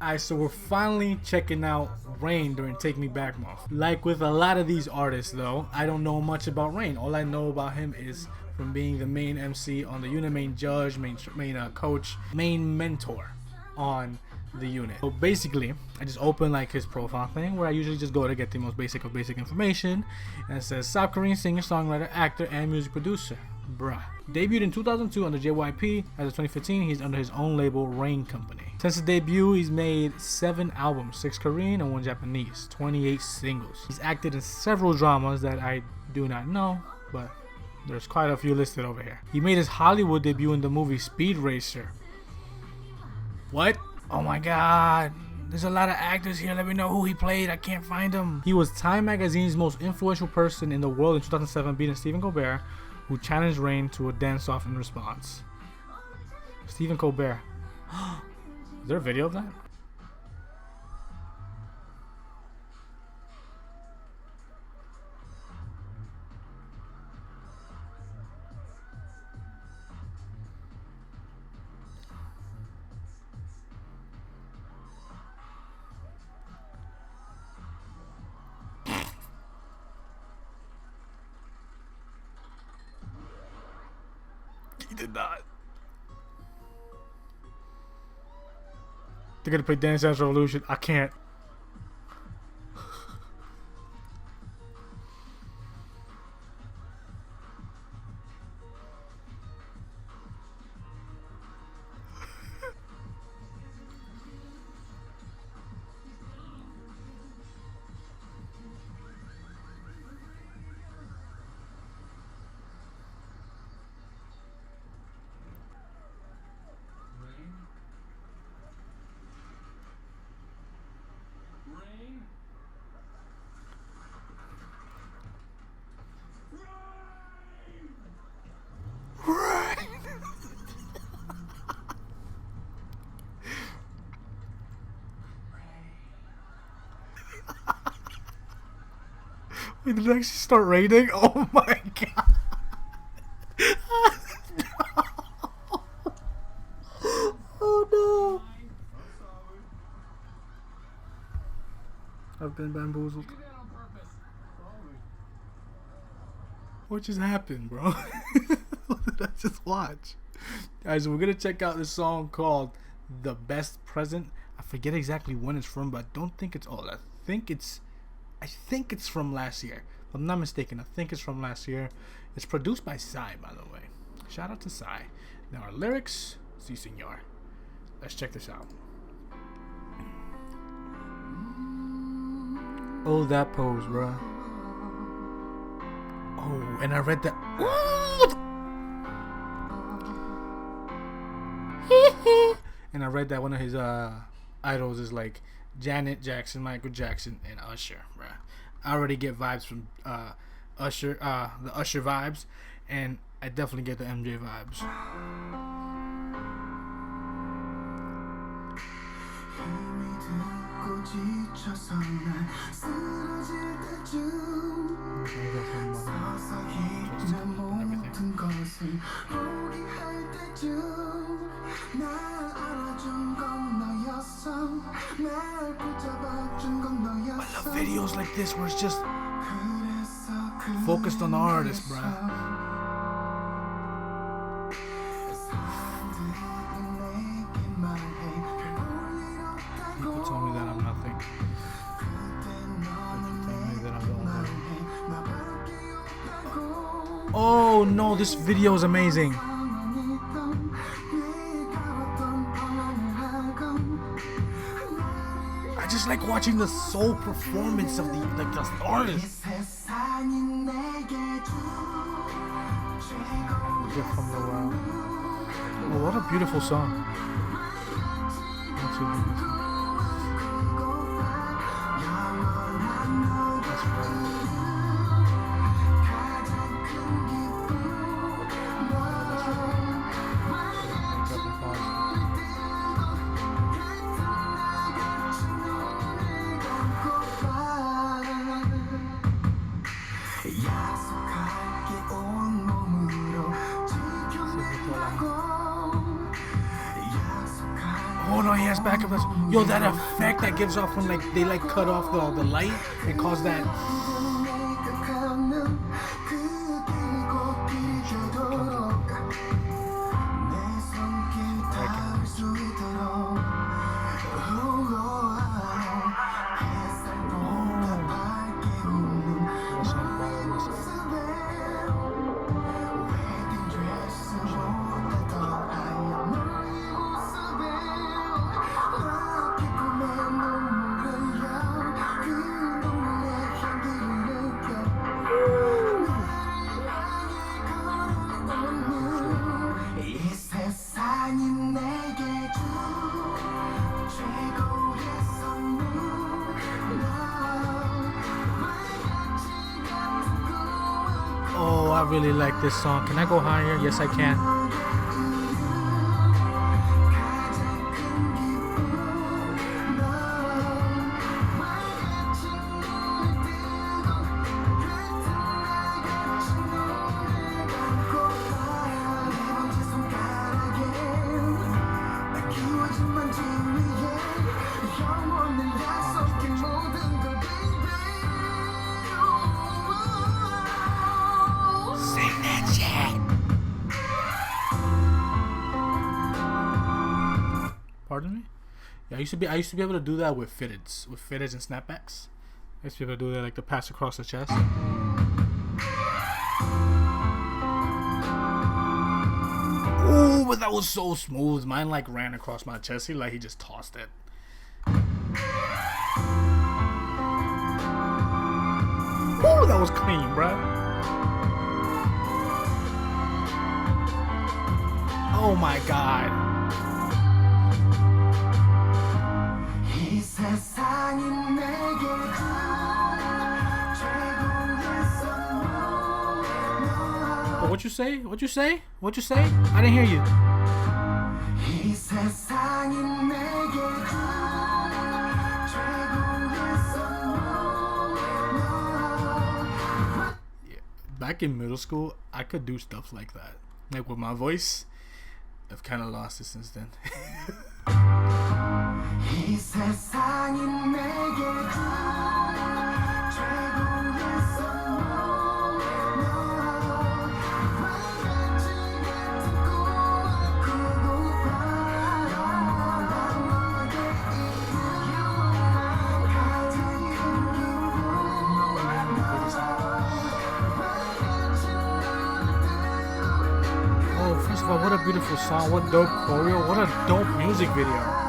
Alright, so we're finally checking out Rain during Take Me Back month. Like with a lot of these artists though, I don't know much about Rain. All I know about him is from being the main MC on the unit, main judge, main coach, main mentor on the unit. So basically, I just open like his profile thing where I usually just go to get the most basic of basic information, and it says South Korean singer, songwriter, actor, and music producer. Bruh. Debuted in 2002 under JYP. As of 2015, he's under his own label, Rain Company. Since his debut, he's made 7 albums, 6 Korean and 1 Japanese, 28 singles. He's acted in several dramas that I do not know, but there's quite a few listed over here. He made his Hollywood debut in the movie Speed Racer. What? Oh my god. There's a lot of actors here. Let me know who he played. I can't find him. He was Time Magazine's most influential person in the world in 2007, beating Stephen Colbert, who challenged Rain to a dance-off in response. Stephen Colbert. Is there a video of that? He did not. They're gonna play Dance Dance Revolution. I can't. Wait, did it actually start raining? Oh my god. No. Oh no. I've been bamboozled. What just happened, bro? What did I just watch? Guys, we're gonna check out this song called The Best Present. I forget exactly when it's from, but I don't think it's old. I think it's from last year. If I'm not mistaken, I think it's from last year. It's produced by Psy, by the way. Shout out to Psy. Now our lyrics, si senor. Let's check this out. Oh, that pose, bruh. Oh, and I read that. And I read that one of his idols is like Janet Jackson, Michael Jackson, and Usher, bruh. I already get vibes from Usher, the Usher vibes, and I definitely get the MJ vibes. I love videos like this where it's just focused on the artist, bruh. People told me that I'm nothing. People told me that I don't know. Oh no, this video is amazing. I just like watching the soul performance of the artist. Oh, what a beautiful song. Oh no, he he has backup dancers. Yo, that effect that gives off when like they like cut off the light and cause that. Oh, I really like this song. Can I go higher? Yes, I can. Pardon me? Yeah, I used to be able to do that with fitteds and snapbacks. I used to be able to do that, like the pass across the chest. Ooh, but that was so smooth. Mine like ran across my chest. He just tossed it. Ooh, that was clean, bruh. Oh my god. Oh, what you say? What you say? What you say? I didn't hear you. Yeah. Back in middle school, I could do stuff like that. Like with my voice, I've kind of lost it since then. First of all, what a beautiful song, what dope choreo, what a dope music video.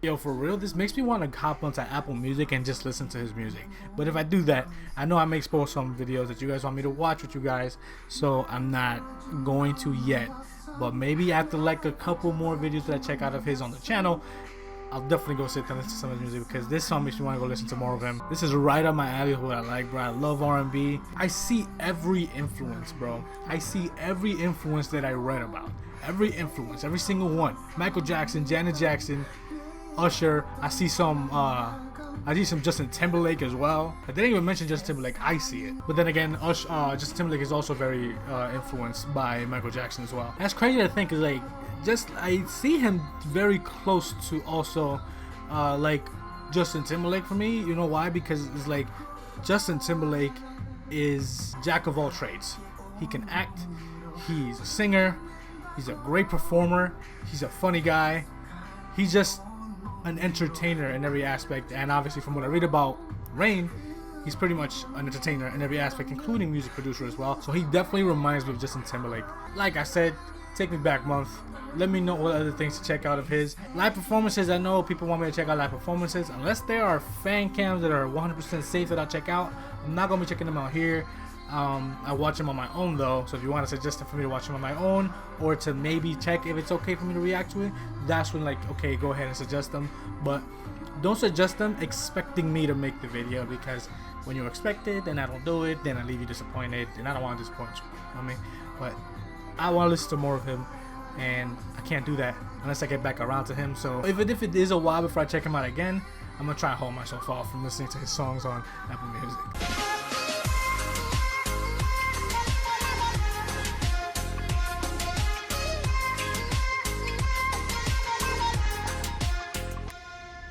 Yo, for real, this makes me want to hop onto Apple Music and just listen to his music. But if I do that, I know I may spoil some videos that you guys want me to watch with you guys, so I'm not going to yet. But maybe after like a couple more videos that I check out of his on the channel, I'll definitely go sit down and listen to some of his music, because this song makes me want to go listen to more of him. This is right up my alley of what I like, bro. I love R&B. I see every influence, bro. I see every influence that I read about. Every influence, every single one. Michael Jackson, Janet Jackson, Usher. I see some Justin Timberlake as well. I didn't even mention Justin Timberlake. I see it. But then again, Justin Timberlake is also very influenced by Michael Jackson as well. That's crazy to think, is like, I see him very close to also like Justin Timberlake for me. You know why? Because it's like Justin Timberlake is jack of all trades. He can act. He's a singer. He's a great performer. He's a funny guy. He's just an entertainer in every aspect, and obviously from what I read about Rain, he's pretty much an entertainer in every aspect, including music producer as well. So he definitely reminds me of Justin Timberlake. Like I said, Take Me Back month. Let me know what other things to check out of his live performances. I know people want me to check out live performances. Unless there are fan cams that are 100% safe that I'll check out, I'm not gonna be checking them out here. I watch them on my own though, so if you want to suggest it for me to watch them on my own, or to maybe check if it's okay for me to react to it, that's when, like, okay, go ahead and suggest them. But don't suggest them expecting me to make the video, because when you expect it and I don't do it, then I leave you disappointed, and I don't want to disappoint you. You know what I mean? But I want to listen to more of him. and I can't do that unless I get back around to him. So if it is a while before I check him out again, I'm gonna try and hold myself off from listening to his songs on Apple Music.